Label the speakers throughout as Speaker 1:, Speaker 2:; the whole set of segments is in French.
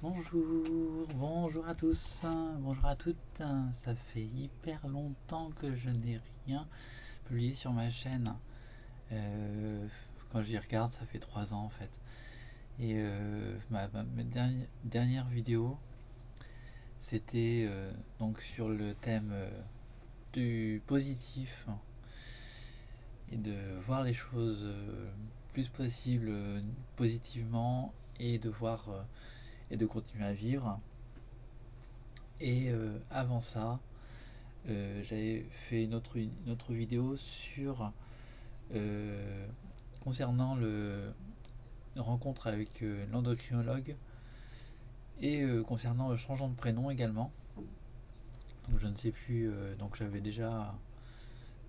Speaker 1: Bonjour à tous, bonjour à toutes. Ça fait hyper longtemps que je n'ai rien publié sur ma chaîne. Quand j'y regarde, ça fait 3 ans en fait. Et ma dernière vidéo, c'était donc sur le thème du positif et de voir les choses plus possible positivement et de voir et de continuer à vivre. Et avant ça, j'avais fait une autre vidéo sur euh, concernant une rencontre avec l'endocrinologue et concernant le changement de prénom également. Donc je ne sais plus, donc j'avais déjà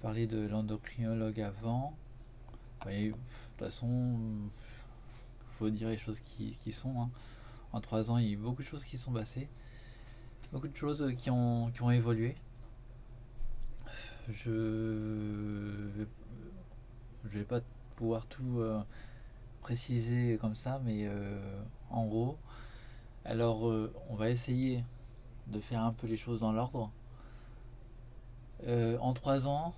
Speaker 1: parlé de l'endocrinologue avant. De toute façon, il faut dire les choses qui sont, hein. En 3 ans, il y a eu beaucoup de choses qui sont passées, beaucoup de choses qui ont évolué. Je vais pas pouvoir tout préciser comme ça, mais en gros, alors on va essayer de faire un peu les choses dans l'ordre. En 3 ans,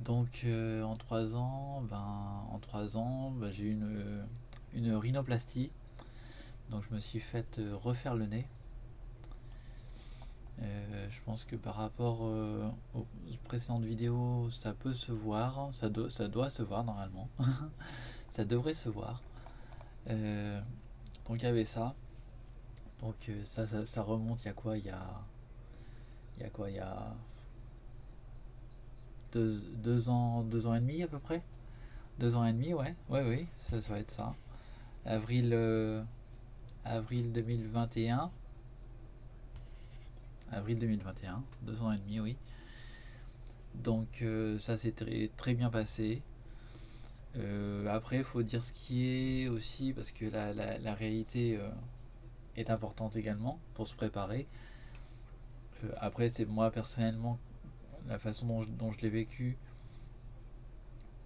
Speaker 1: donc en 3 ans, j'ai eu une rhinoplastie. Donc je me suis fait refaire le nez. Je pense que par rapport aux précédentes vidéos, ça peut se voir, ça doit se voir normalement. Ça devrait se voir. Euh, donc il y avait ça. Donc ça remonte, il y a quoi il y a quoi il y a 2 ans et demi à peu près. 2 ans et demi, ouais, ouais, oui, ça va être ça. Avril, avril 2021. Avril 2021, 2 ans et demi, oui. Donc ça s'est très bien passé. Après, il faut dire ce qui est aussi, parce que la réalité est importante également pour se préparer. Après, c'est moi personnellement, la façon dont je l'ai vécu,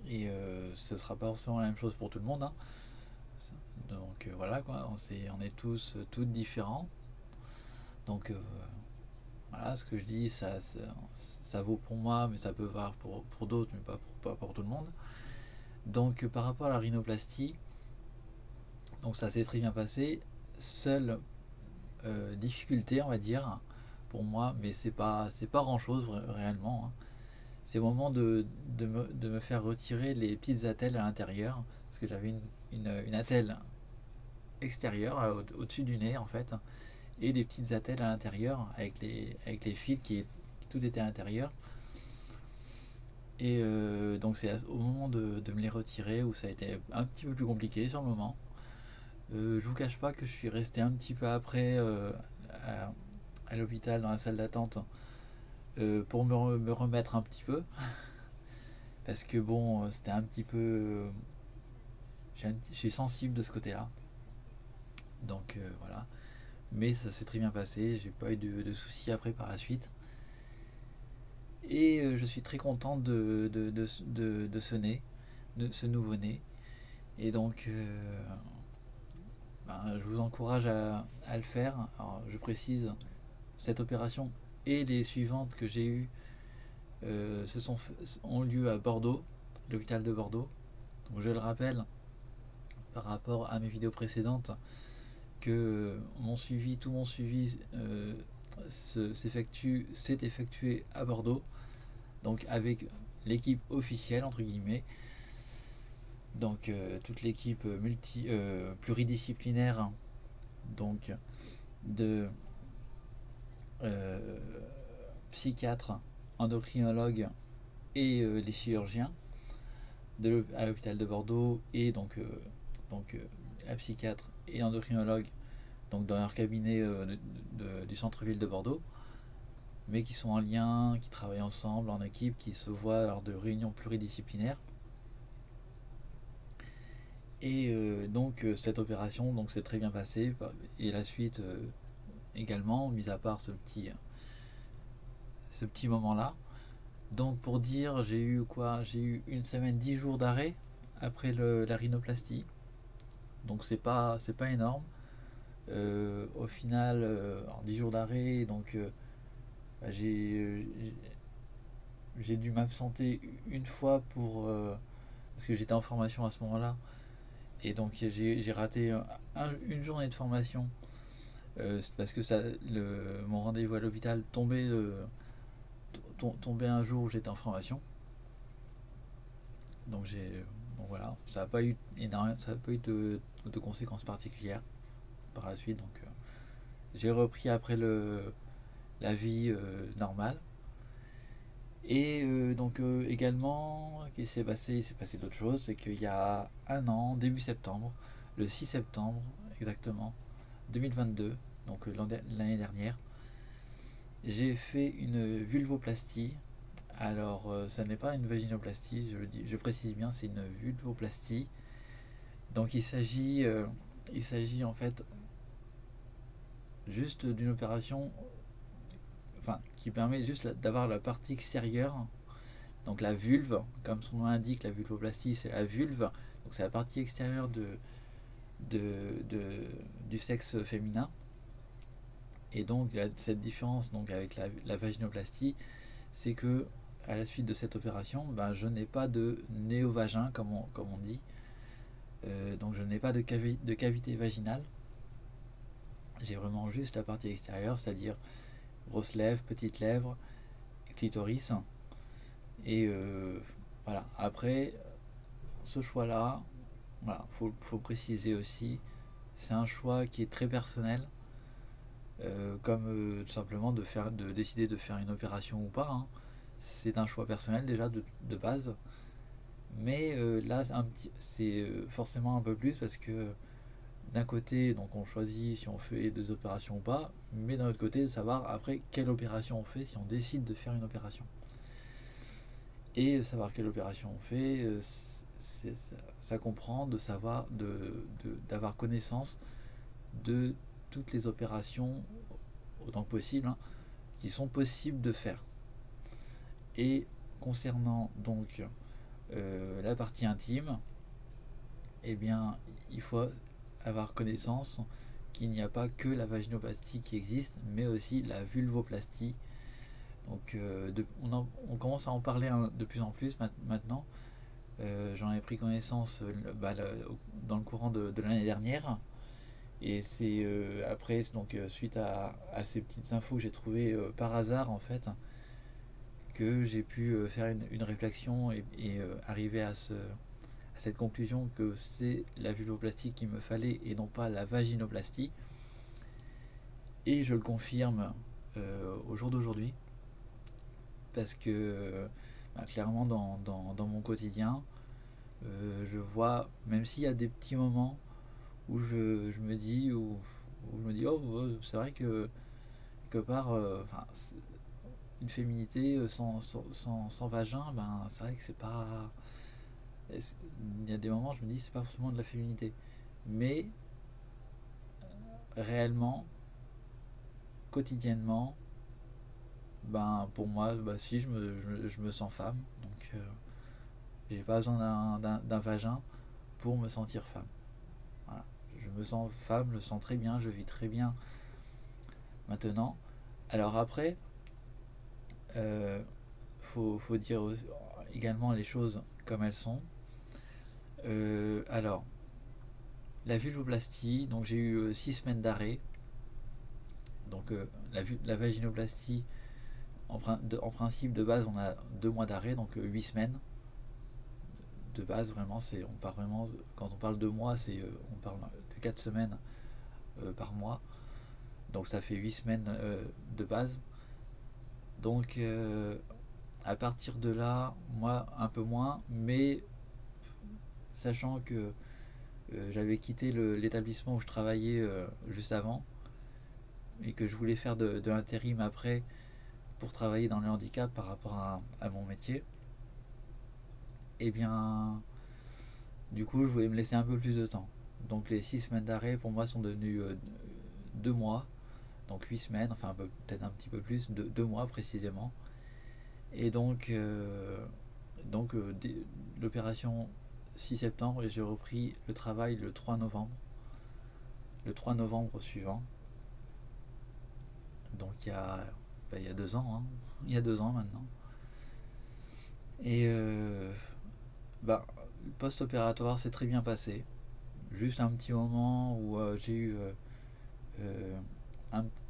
Speaker 1: et ce sera pas forcément la même chose pour tout le monde, hein. Donc voilà quoi, on est tous toutes différents. Donc voilà, ce que je dis, ça vaut pour moi, mais ça peut valoir pour d'autres, mais pas pour tout le monde. Donc par rapport à la rhinoplastie, donc ça s'est très bien passé. Seule difficulté, on va dire, pour moi, mais c'est pas grand chose réellement, hein. C'est au moment de me faire retirer les petites attelles à l'intérieur, parce que j'avais une attelle extérieure au-dessus du nez en fait, et des petites attelles à l'intérieur avec les fils tout était à l'intérieur. Et donc c'est au moment de me les retirer où ça a été un petit peu plus compliqué sur le moment. Je vous cache pas que je suis resté un petit peu après à, à l'hôpital dans la salle d'attente pour me remettre un petit peu. Parce que bon, c'était un petit peu. Je suis sensible de ce côté-là. Donc voilà. Mais ça s'est très bien passé, j'ai pas eu de soucis après par la suite. Et je suis très content de ce nez, de ce nouveau nez. Et donc, je vous encourage à le faire. Alors, je précise, cette opération et les suivantes que j'ai eues ont lieu à Bordeaux, l'hôpital de Bordeaux. Donc, je le rappelle par rapport à mes vidéos précédentes que tout mon suivi s'est effectué à Bordeaux, donc avec l'équipe officielle entre guillemets, donc toute l'équipe pluridisciplinaire, donc de euh, psychiatres, endocrinologues et les chirurgiens à l'hôpital de Bordeaux, et donc la psychiatre et endocrinologue donc dans leur cabinet du centre-ville de Bordeaux, mais qui sont en lien, qui travaillent ensemble en équipe, qui se voient lors de réunions pluridisciplinaires. Et donc cette opération donc s'est très bien passée, et la suite également, mis à part ce petit moment-là. Donc pour dire, j'ai eu quoi? J'ai eu une semaine, 10 jours d'arrêt après la rhinoplastie. Donc c'est pas énorme. Au final, en 10 jours d'arrêt, donc bah, j'ai dû m'absenter une fois parce que j'étais en formation à ce moment-là. Et donc j'ai raté une journée de formation. C'est parce que mon rendez-vous à l'hôpital tombait un jour où j'étais en formation. Donc voilà, ça n'a pas eu ça n'a pas eu de conséquences particulières par la suite. Donc j'ai repris après la vie normale. Et donc également, qu'est-ce qui s'est passé? Il s'est passé d'autres choses. C'est qu'il y a un an, début septembre, le 6 septembre exactement, 2022, donc l'année dernière, j'ai fait une vulvoplastie. Alors, ça n'est pas une vaginoplastie, je précise bien, c'est une vulvoplastie. Donc, il s'agit en fait juste d'une opération, enfin, qui permet juste d'avoir la partie extérieure, donc la vulve, comme son nom l'indique, la vulvoplastie, c'est la vulve, donc c'est la partie extérieure du sexe féminin. Et donc, cette différence donc, avec la vaginoplastie, c'est que à la suite de cette opération, ben, je n'ai pas de néovagin, comme on dit. Donc, je n'ai pas de cavité vaginale. J'ai vraiment juste la partie extérieure, c'est-à-dire grosses lèvres, petites lèvres, clitoris. Et voilà. Après, ce choix-là, voilà, faut préciser aussi, c'est un choix qui est très personnel. Comme tout simplement de décider de faire une opération ou pas, hein. C'est un choix personnel déjà de base. Mais là, c'est forcément un peu plus parce que d'un côté, donc on choisit si on fait des opérations ou pas, mais d'un autre côté, de savoir après quelle opération on fait si on décide de faire une opération. Et savoir quelle opération on fait, ça comprend de savoir, d'avoir connaissance de toutes les opérations autant que possible, hein, qui sont possibles de faire. Et concernant donc la partie intime, eh bien, il faut avoir connaissance qu'il n'y a pas que la vaginoplastie qui existe, mais aussi la vulvoplastie. Donc, on commence à en parler de plus en plus maintenant. J'en ai pris connaissance dans le courant de l'année dernière. Et c'est après, donc, suite à ces petites infos que j'ai trouvées par hasard, en fait, que j'ai pu faire une réflexion et arriver à cette conclusion que c'est la vulvoplastie qu'il me fallait et non pas la vaginoplastie. Et je le confirme au jour d'aujourd'hui parce que clairement dans mon quotidien, je vois, même s'il y a des petits moments où je me dis, où je me dis, oh, c'est vrai que quelque part, une féminité sans vagin, ben, c'est vrai que c'est pas. Il y a des moments, je me dis, c'est pas forcément de la féminité. Mais réellement, quotidiennement, ben, pour moi, bah, si je me sens femme, donc j'ai pas besoin d'un vagin pour me sentir femme. Voilà. Je me sens femme, je le sens très bien, je vis très bien maintenant. Alors après, euh, faut dire également les choses comme elles sont. Alors, la vulvoplastie, donc j'ai eu 6 semaines d'arrêt. Donc la vaginoplastie, en principe de base, on a 2 mois d'arrêt, donc 8 semaines. De base, vraiment, on part vraiment, quand on parle de mois, on parle de 4 semaines par mois. Donc ça fait 8 semaines de base. Donc à partir de là, moi un peu moins, mais sachant que j'avais quitté l'établissement où je travaillais juste avant et que je voulais faire de l'intérim après pour travailler dans le handicap par rapport à mon métier, et eh bien du coup je voulais me laisser un peu plus de temps. Donc les 6 semaines d'arrêt pour moi sont devenues 2 mois, donc 8 semaines, enfin peut-être un petit peu plus, 2 mois précisément. Et donc l'opération 6 septembre et j'ai repris le travail le 3 novembre. le 3 novembre suivant. Donc il y a 2 ans, hein. Il y a 2 ans maintenant. Et bah, le post-opératoire s'est très bien passé. Juste un petit moment où j'ai eu euh,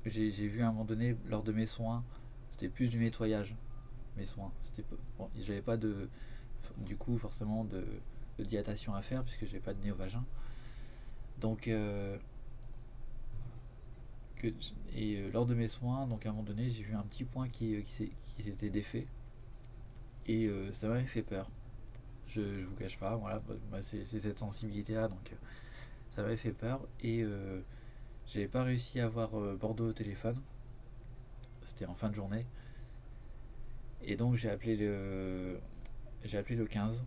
Speaker 1: j'ai vu à un moment donné lors de mes soins, c'était plus du nettoyage, mes soins. Bon, j'avais pas du coup forcément de dilatation à faire puisque j'ai pas de néovagin. Donc que, lors de mes soins, donc à un moment donné, j'ai vu un petit point qui s'était défait et ça m'avait fait peur. Je vous cache pas, voilà, bah, c'est cette sensibilité là, donc ça m'avait fait peur et j'avais pas réussi à avoir Bordeaux au téléphone. C'était en fin de journée. Et donc j'ai appelé le 15.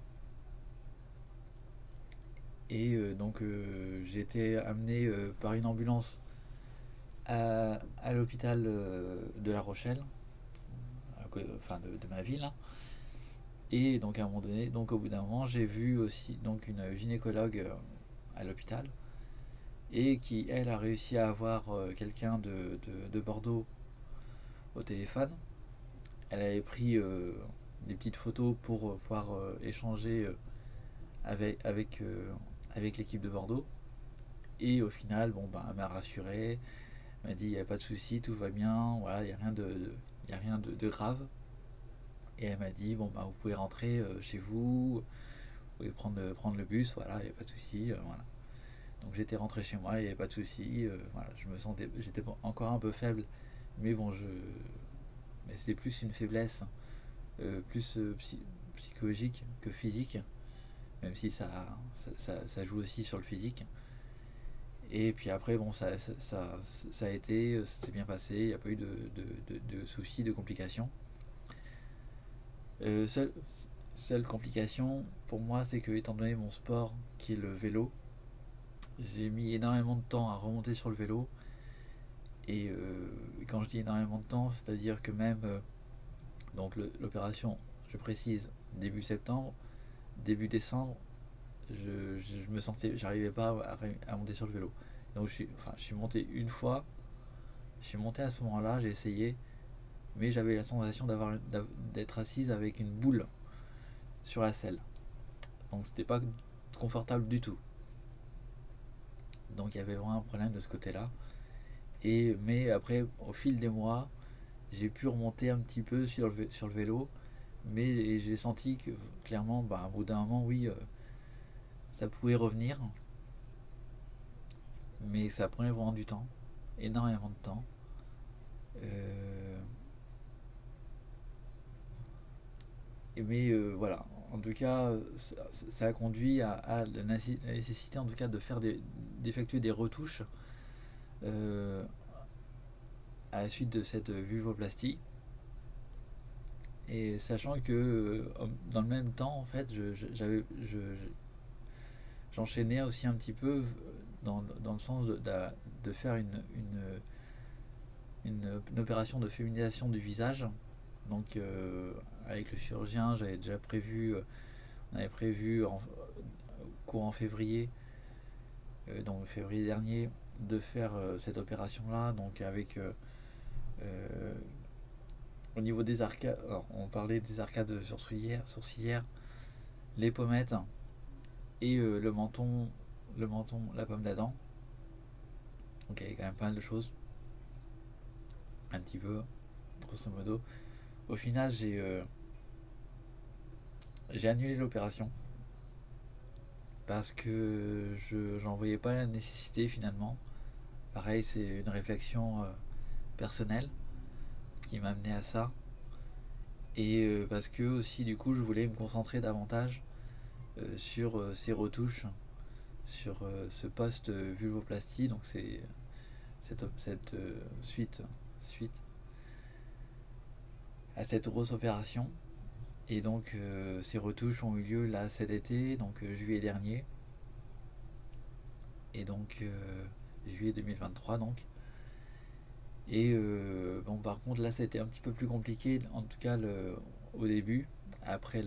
Speaker 1: Et donc j'ai été amené par une ambulance à l'hôpital de La Rochelle, enfin de ma ville. Et donc à un moment donné, donc au bout d'un moment, j'ai vu aussi donc une gynécologue à l'hôpital et qui elle a réussi à avoir quelqu'un de Bordeaux au téléphone. Elle avait pris des petites photos pour pouvoir échanger avec l'équipe de Bordeaux. Et au final, bon, bah, elle m'a rassuré, elle m'a dit il n'y a pas de souci, tout va bien, voilà, il n'y a rien y a rien de grave. Et elle m'a dit bon, bah, vous pouvez rentrer chez vous, vous pouvez prendre le bus, voilà, il n'y a pas de souci, voilà. Donc j'étais rentré chez moi, il n'y avait pas de souci, voilà, j'étais encore un peu faible, mais bon, mais c'était plus une faiblesse, plus psychologique que physique, même si ça joue aussi sur le physique. Et puis après, bon, ça a été, ça s'est bien passé, il n'y a pas eu de soucis, de complications. Euh, seule, seule complication pour moi, c'est que étant donné mon sport qui est le vélo, j'ai mis énormément de temps à remonter sur le vélo. Et quand je dis énormément de temps, c'est-à-dire que même donc l'opération, je précise, début septembre, début décembre, je me sentais, j'arrivais pas à monter sur le vélo. Donc je suis monté une fois, je suis monté à ce moment-là, j'ai essayé, mais j'avais la sensation d'être assise avec une boule sur la selle. Donc c'était pas confortable du tout. Donc il y avait vraiment un problème de ce côté-là. Mais après, au fil des mois, j'ai pu remonter un petit peu sur le vélo, mais j'ai senti que clairement, bah, au bout d'un moment, oui, ça pouvait revenir, mais ça prenait vraiment du temps, énormément de temps. Euh, mais voilà, en tout cas, ça a conduit à la nécessité, en tout cas, d'effectuer des retouches euh, à la suite de cette vulvoplastie. Et sachant que dans le même temps, en fait, j'enchaînais aussi un petit peu dans le sens de faire une opération de féminisation du visage. Donc avec le chirurgien, j'avais déjà prévu, on avait prévu courant février, donc février dernier, de faire cette opération-là. Donc avec euh, au niveau des arcades, alors, on parlait des arcades sourcilières, les pommettes et le menton, la pomme d'Adam. Donc il y avait quand même pas mal de choses, un petit peu, grosso modo. Au final, j'ai annulé l'opération parce que j'en voyais pas la nécessité finalement. Pareil, c'est une réflexion personnelle qui m'a amené à ça. Et parce que aussi, du coup, je voulais me concentrer davantage sur ces retouches, sur ce post-vulvoplastie, donc c'est cette suite à cette grosse opération. Et donc ces retouches ont eu lieu là cet été, donc juillet dernier. Et donc juillet 2023 donc. Et bon par contre là c'était un petit peu plus compliqué, en tout cas au début, après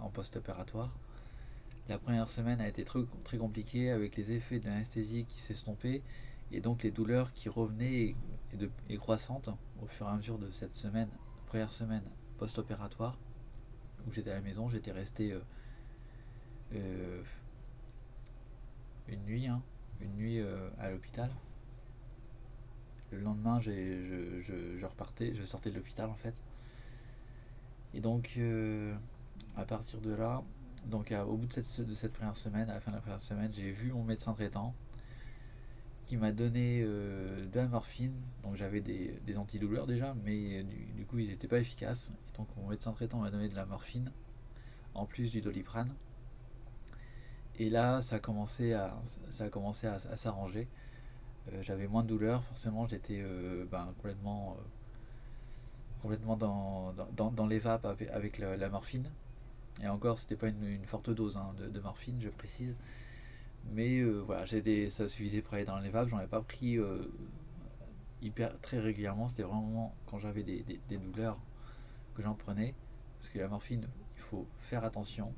Speaker 1: en post-opératoire. La première semaine a été très, très compliquée avec les effets de l'anesthésie qui s'estompaient Et donc les douleurs qui revenaient et croissantes au fur et à mesure de cette semaine, première semaine post-opératoire, où j'étais à la maison, j'étais resté euh, une nuit, hein, à l'hôpital. Le lendemain, je repartais, je sortais de l'hôpital en fait. Et donc, à partir de là, donc au bout de cette première semaine, à la fin de la première semaine, j'ai vu mon médecin traitant qui m'a donné de la morphine. Donc j'avais des antidouleurs déjà, mais du coup ils n'étaient pas efficaces. Et donc mon médecin traitant m'a donné de la morphine, en plus du doliprane. Et là, ça a commencé à s'arranger. J'avais moins de douleurs, forcément j'étais complètement dans les vapes avec la morphine. Et encore, c'était pas une forte dose hein, de morphine, je précise. Mais voilà, ça suffisait pour aller dans les vapes. J'en ai pas pris très régulièrement. C'était vraiment quand j'avais des douleurs que j'en prenais. Parce que la morphine, il faut faire attention,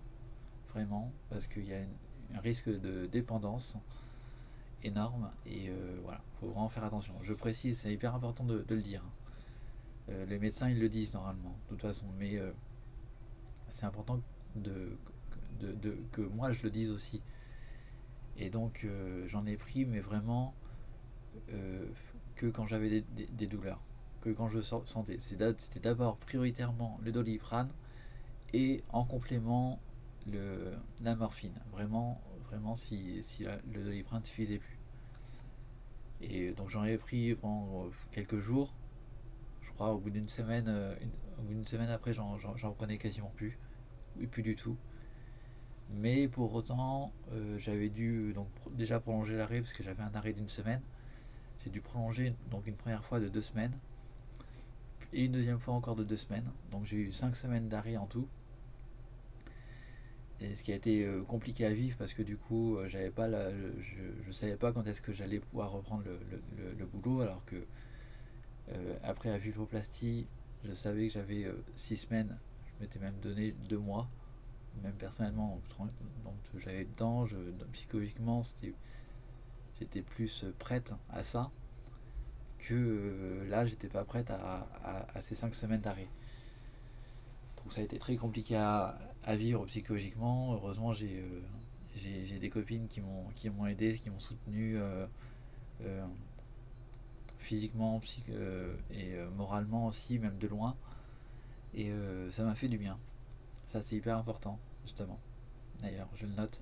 Speaker 1: vraiment, parce qu'il y a un risque de dépendance énorme. Et voilà, il faut vraiment faire attention. Je précise, c'est hyper important de le dire. Les médecins, ils le disent normalement, de toute façon. Mais c'est important que moi, je le dise aussi. Et donc j'en ai pris, mais vraiment euh, que quand j'avais des douleurs, que quand je sentais. C'était d'abord prioritairement le doliprane et en complément la morphine. Vraiment, vraiment si le doliprane ne suffisait plus. Et donc j'en ai pris pendant quelques jours. Je crois au bout d'une semaine, au bout d'une semaine après, j'en prenais quasiment plus, et plus du tout. Mais pour autant, j'avais dû donc déjà prolonger l'arrêt parce que j'avais un arrêt d'une semaine. J'ai dû prolonger donc une première fois de 2 semaines et une deuxième fois encore de 2 semaines. Donc j'ai eu 5 semaines d'arrêt en tout. Et ce qui a été compliqué à vivre parce que du coup, j'avais pas je savais pas quand est-ce que j'allais pouvoir reprendre le boulot alors que après la vulvoplastie, je savais que j'avais 6 semaines. Je m'étais même donné 2 mois, même personnellement. Donc j'avais le temps, psychologiquement, j'étais plus prête à ça que là j'étais pas prête à ces 5 semaines d'arrêt. Donc ça a été très compliqué à vivre psychologiquement. Heureusement j'ai des copines qui m'ont aidé, qui m'ont soutenu euh, physiquement et moralement aussi, même de loin. Et ça m'a fait du bien. Ça c'est hyper important, justement. D'ailleurs, je le note.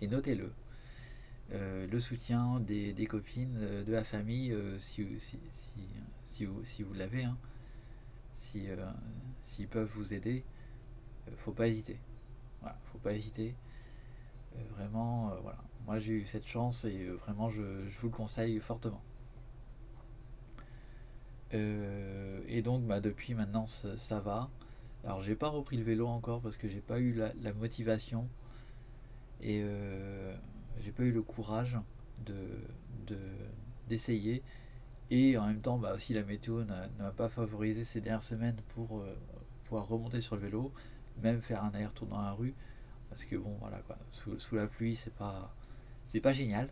Speaker 1: Et notez-le. Le soutien des copines, de la famille, si vous l'avez, hein, si, s'ils peuvent vous aider, faut pas hésiter. Voilà, faut pas hésiter. Vraiment, voilà. Moi j'ai eu cette chance et vraiment je vous le conseille fortement. Et donc bah, depuis maintenant ça va. Alors j'ai pas repris le vélo encore parce que j'ai pas eu la motivation et j'ai pas eu le courage de, de- d'essayer. Et en même temps, bah, aussi la météo n'a pas favorisé ces dernières semaines pour pouvoir remonter sur le vélo, même faire un aller-retour dans la rue, parce que bon, voilà quoi, sous la pluie, c'est pas génial.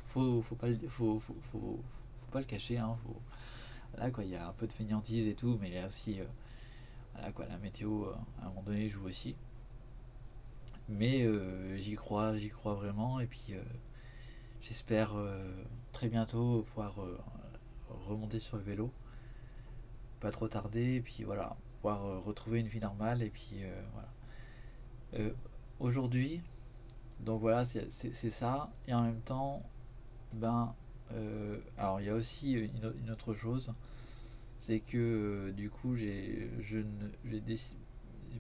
Speaker 1: Faut pas le cacher, hein. Voilà quoi, il y a un peu de fainéantise et tout, mais il y a aussi, voilà quoi, la météo à un moment donné joue aussi. Mais j'y crois vraiment, et puis j'espère très bientôt pouvoir remonter sur le vélo, pas trop tarder, et puis voilà, pouvoir retrouver une vie normale, et puis voilà. Euh, Aujourd'hui, donc voilà, c'est ça, et en même temps, ben, alors il y a aussi une autre chose, c'est que du coup, j'ai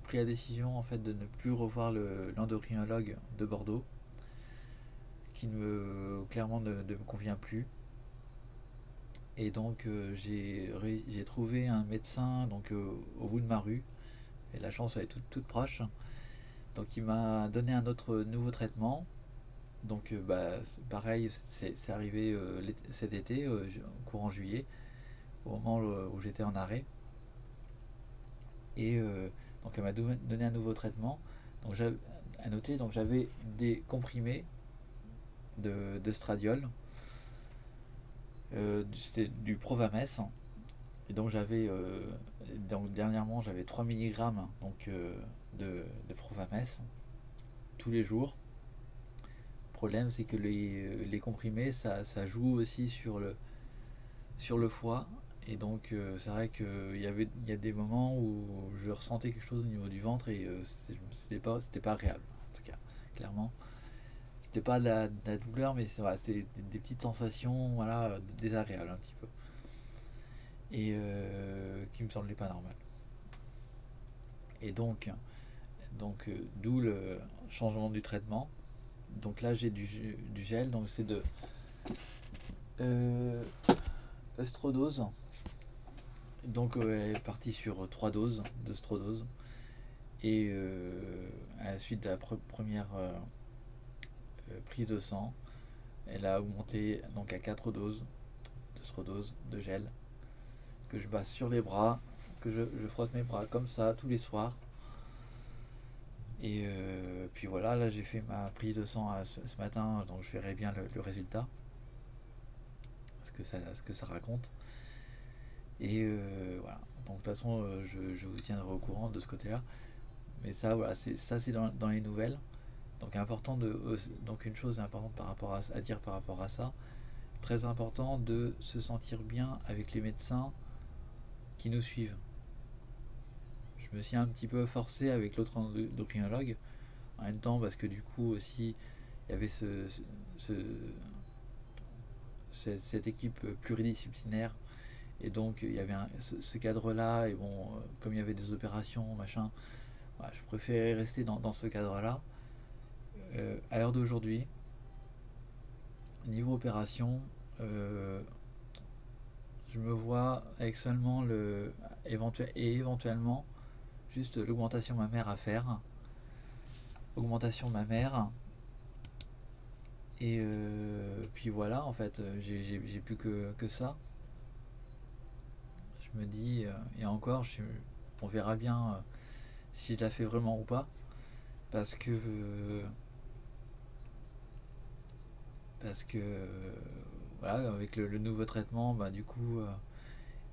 Speaker 1: pris la décision en fait de ne plus revoir l'endocrinologue de Bordeaux, qui clairement ne me convient plus. Et donc j'ai trouvé un médecin donc au bout de ma rue. Et la chance elle est toute proche. Donc il m'a donné un autre nouveau traitement. Donc bah, pareil, c'est arrivé cet été, courant juillet, au moment où j'étais en arrêt. Et donc elle m'a donné un nouveau traitement. Donc à noter, donc j'avais des comprimés de stradiol. C'était du Provames. Et donc donc dernièrement j'avais 3 milligrammes de Provames tous les jours. Le problème c'est que les comprimés ça joue aussi sur le foie. Et donc c'est vrai qu'il y a des moments où je ressentais quelque chose au niveau du ventre et c'était pas agréable en tout cas, clairement. C'était pas de la douleur, mais c'est voilà, c'était des petites sensations, voilà, désagréables un petit peu. Et qui me semblaient pas normales. Et d'où le changement du traitement. Donc là j'ai du gel, donc c'est de euh, Estrodose. Donc elle est partie sur 3 doses de Strodose. Et à la suite de la première prise de sang, elle a augmenté donc à 4 doses de Strodose, de gel, que je passe sur les bras, que je frotte mes bras comme ça tous les soirs. Et puis voilà, là j'ai fait ma prise de sang ce matin, donc je verrai bien le résultat, ce que ça raconte. Et voilà, donc de toute façon je vous tiendrai au courant de ce côté-là. Mais ça, voilà, c'est dans les nouvelles. Donc donc une chose importante à dire par rapport à ça, très important de se sentir bien avec les médecins qui nous suivent. Je me suis un petit peu forcé avec l'autre endocrinologue, en même temps parce que du coup aussi il y avait ce- cette équipe pluridisciplinaire et donc il y avait ce cadre-là et bon, comme il y avait des opérations, machin, voilà, je préférais rester dans ce cadre-là. À l'heure d'aujourd'hui, niveau opération, euh, je me vois avec seulement éventuellement juste l'augmentation mammaire à faire. Augmentation mammaire. Et puis voilà, en fait, j'ai plus que ça. Je me dis, et encore, on verra bien si je la fais vraiment ou pas. Parce que, voilà, avec le nouveau traitement, bah, du coup,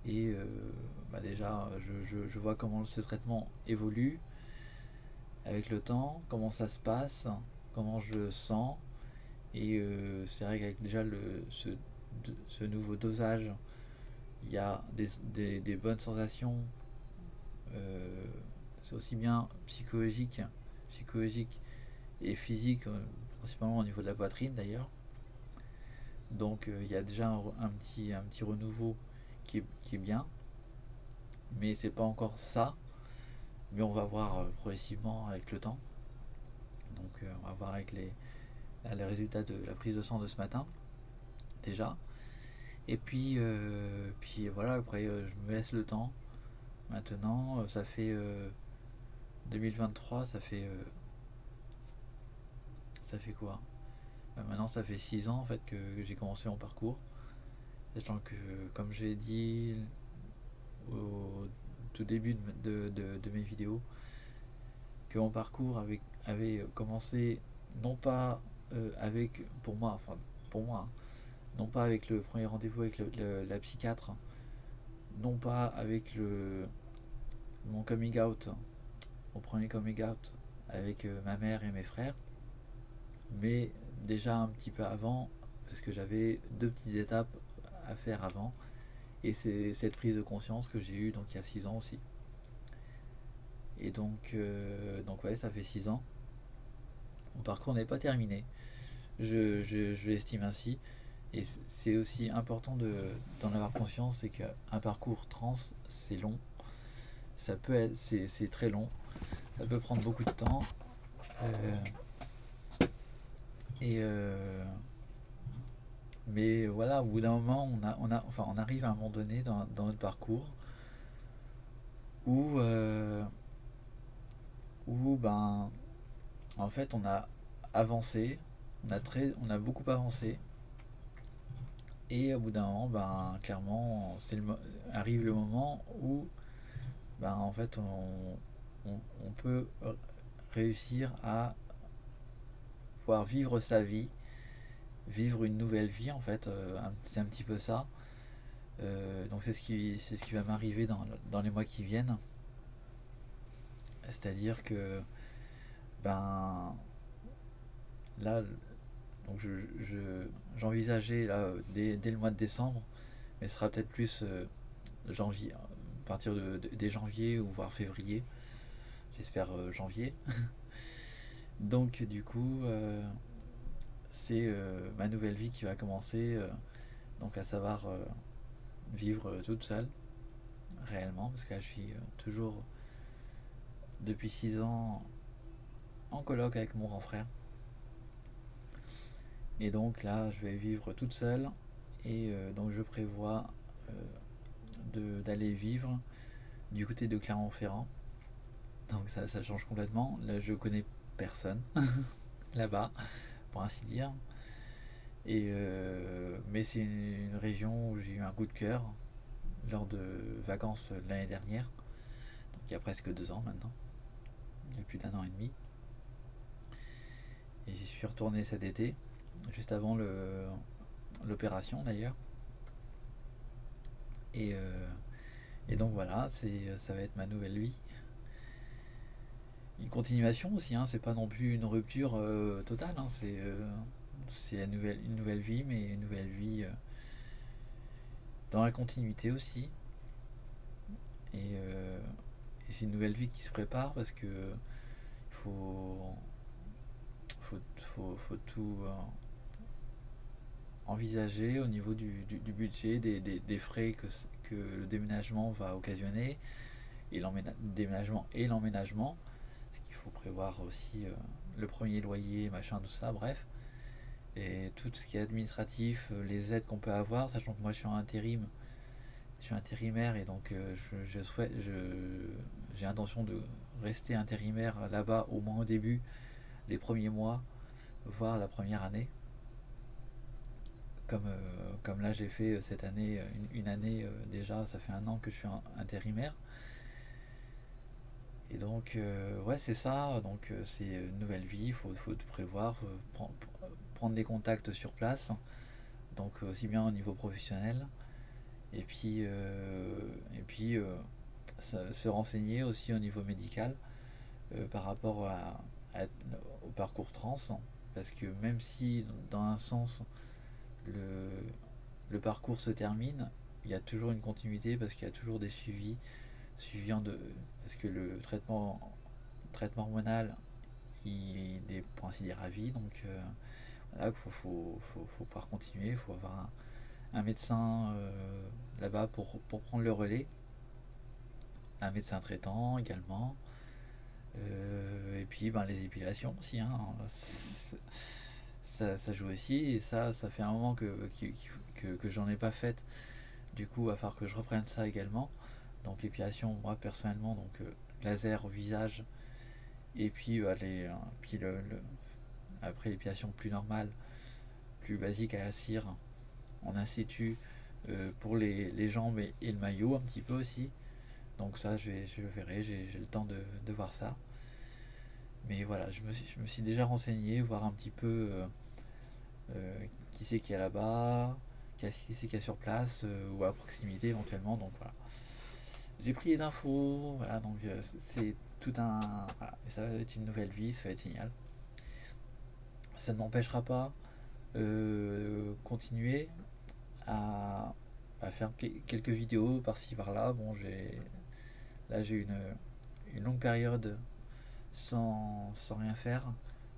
Speaker 1: et bah, déjà, je vois comment ce traitement évolue avec le temps, comment ça se passe, comment je le sens. Et c'est vrai qu'avec déjà ce nouveau dosage, il y a des bonnes sensations. euh, c'est aussi bien psychologique et physique, principalement au niveau de la poitrine d'ailleurs. Donc il y a déjà un petit renouveau qui est bien, mais c'est pas encore ça. Mais on va voir progressivement avec le temps. Donc on va voir avec les résultats de la prise de sang de ce matin déjà. Et puis voilà, après je me laisse le temps. Maintenant, ça fait 2023, ça fait quoi? Maintenant, ça fait 6 ans en fait que j'ai commencé mon parcours. Sachant que, comme j'ai dit au tout début de mes vidéos, que mon parcours avait commencé non pas avec, pour moi, hein, non pas avec le premier rendez-vous avec la psychiatre, non pas avec mon coming out, mon premier coming out avec ma mère et mes frères, mais déjà un petit peu avant, parce que j'avais deux petites étapes à faire avant, et c'est cette prise de conscience que j'ai eue donc il y a 6 ans aussi. Et donc ouais, ça fait 6 ans. Mon parcours n'est pas terminé, je l'estime ainsi, et c'est aussi important d'en avoir conscience, c'est qu'un parcours trans, c'est long, c'est très long, ça peut prendre beaucoup de temps, euh, et mais voilà, au bout d'un moment, enfin, on arrive à un moment donné dans notre parcours où, ben, en fait, on a avancé, on a beaucoup avancé, et au bout d'un moment, ben, clairement, arrive le moment où, ben, en fait, on peut réussir à pouvoir vivre sa vie vivre une nouvelle vie en fait, c'est un petit peu ça. Donc c'est ce qui va m'arriver dans les mois qui viennent. C'est-à-dire que ben là, donc j'envisageais là dès le mois de décembre, mais ce sera peut-être plus janvier, à partir dès janvier ou voire février, j'espère janvier. Donc du coup, c'est ma nouvelle vie qui va commencer, donc à savoir vivre toute seule, réellement, parce que là je suis toujours depuis 6 ans en coloc avec mon grand frère. Et donc là, je vais vivre toute seule. Et donc je prévois d'aller vivre du côté de Clermont-Ferrand. Donc ça change complètement. Là, je connais personne là-bas, pour ainsi dire. Mais c'est une région où j'ai eu un coup de cœur lors de vacances l'année dernière. Donc il y a presque 2 ans maintenant. Il y a plus d'1 an et demi. Et j'y suis retourné cet été, juste avant l'opération d'ailleurs. Et, euh, et donc voilà, ça va être ma nouvelle vie. Une continuation aussi, hein, c'est pas non plus une rupture totale, hein, c'est une nouvelle vie, mais une nouvelle vie dans la continuité aussi. Et c'est une nouvelle vie qui se prépare parce que faut, faut tout envisager au niveau du budget, des frais que le déménagement va occasionner, et le déménagement et l'emménagement. Parce qu'il faut prévoir aussi le premier loyer, machin, tout ça, bref. Et tout ce qui est administratif, les aides qu'on peut avoir, sachant que moi je suis intérimaire et donc j'ai intention de rester intérimaire là-bas au moins au début, les premiers mois, voire la première année. Comme là j'ai fait cette année, une année déjà, ça fait 1 an que je suis intérimaire. Et donc, ouais, c'est ça. Donc, c'est une nouvelle vie. Faut tout prévoir, prendre des contacts sur place. Donc, aussi bien au niveau professionnel. Et puis, se renseigner aussi au niveau médical par rapport à- au parcours trans. Parce que même si, dans un sens, le, le parcours se termine, il y a toujours une continuité parce qu'il y a toujours des suivis parce que le traitement hormonal, il est pour ainsi dire à vie. Donc voilà, faut pouvoir continuer. Il faut avoir un médecin là-bas pour prendre le relais, un médecin traitant également. Et puis ben, les épilations aussi, hein, ça joue aussi. Et ça fait un moment que j'en ai pas fait. Du coup, il va falloir que je reprenne ça également. Donc l'épilation, moi personnellement, donc laser au visage. Et puis, puis après l'épilation plus normale, plus basique à la cire, en institut pour les jambes et le maillot un petit peu aussi. Donc ça, je verrai, j'ai le temps de voir ça. Mais voilà, je me suis déjà renseigné, voir un petit peu qui c'est qu'il y a là-bas, qui c'est qu'il y a sur place ou à proximité éventuellement. Donc voilà, j'ai pris les infos, voilà, donc c'est tout un... Voilà, et ça va être une nouvelle vie, ça va être génial. Ça ne m'empêchera pas continuer à, à faire quelques vidéos par-ci par-là. Bon, là j'ai une longue période sans rien faire,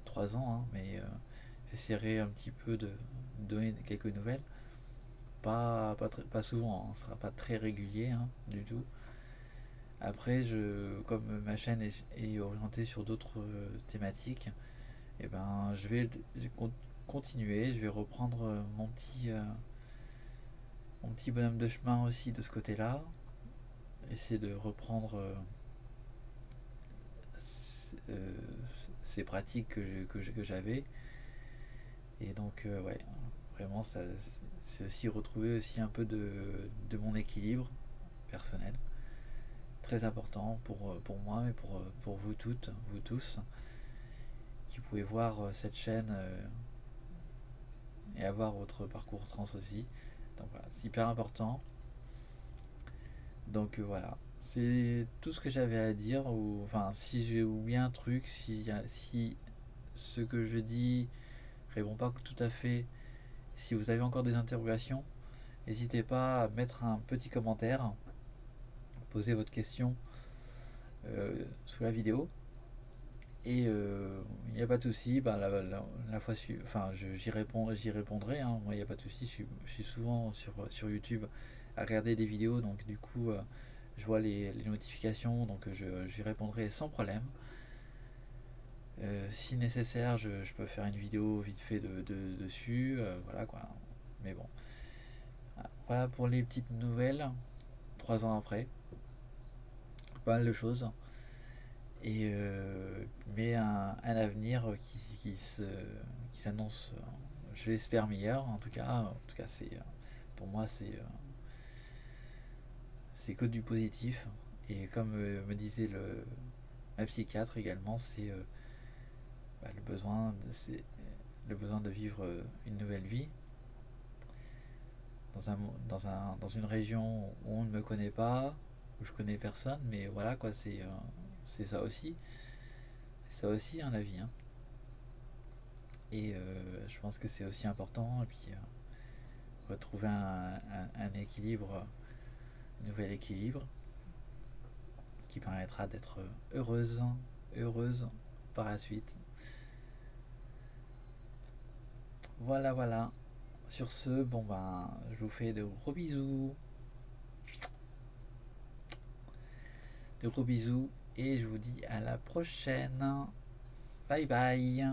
Speaker 1: 3 ans, hein, mais j'essaierai un petit peu de donner quelques nouvelles. Pas souvent, hein, ce sera pas très régulier hein, du tout. Après, comme ma chaîne est orientée sur d'autres thématiques, et ben, je vais continuer, je vais reprendre mon petit bonhomme de chemin aussi de ce côté-là, essayer de reprendre euh, ces pratiques que j'avais. Et donc, ouais, vraiment, c'est aussi retrouver aussi un peu de mon équilibre personnel. Très important pour moi, mais pour vous toutes, vous tous, qui pouvez voir cette chaîne et avoir votre parcours trans aussi. Donc voilà, c'est hyper important. Donc voilà, c'est tout ce que j'avais à dire. Ou enfin, si j'ai oublié un truc, si ce que je dis répond pas tout à fait, si vous avez encore des interrogations, n'hésitez pas à mettre un petit commentaire, poser votre question sous la vidéo. Et il n'y a pas de souci, bah, la fois enfin, j'y répondrai, hein. Moi, il n'y a pas de souci, je suis souvent sur YouTube à regarder des vidéos, donc du coup, je vois les notifications, donc j'y répondrai sans problème. Si nécessaire, je peux faire une vidéo vite fait dessus, voilà quoi. Mais bon, voilà pour les petites nouvelles, 3 ans après, pas mal de choses. Et mais un avenir qui s'annonce, je l'espère, meilleur. En tout cas, pour moi, c'est que du positif. Et comme me disait ma psychiatre également, c'est bah, le besoin de vivre une nouvelle vie dans une région où on ne me connaît pas, où je connais personne, mais voilà quoi, c'est ça aussi. C'est ça aussi, hein, la vie, hein. Et je pense que c'est aussi important. Et puis retrouver un équilibre, un nouvel équilibre qui permettra d'être heureuse par la suite. Voilà, voilà. Sur ce, bon ben, je vous fais de gros bisous et je vous dis à la prochaine. Bye bye.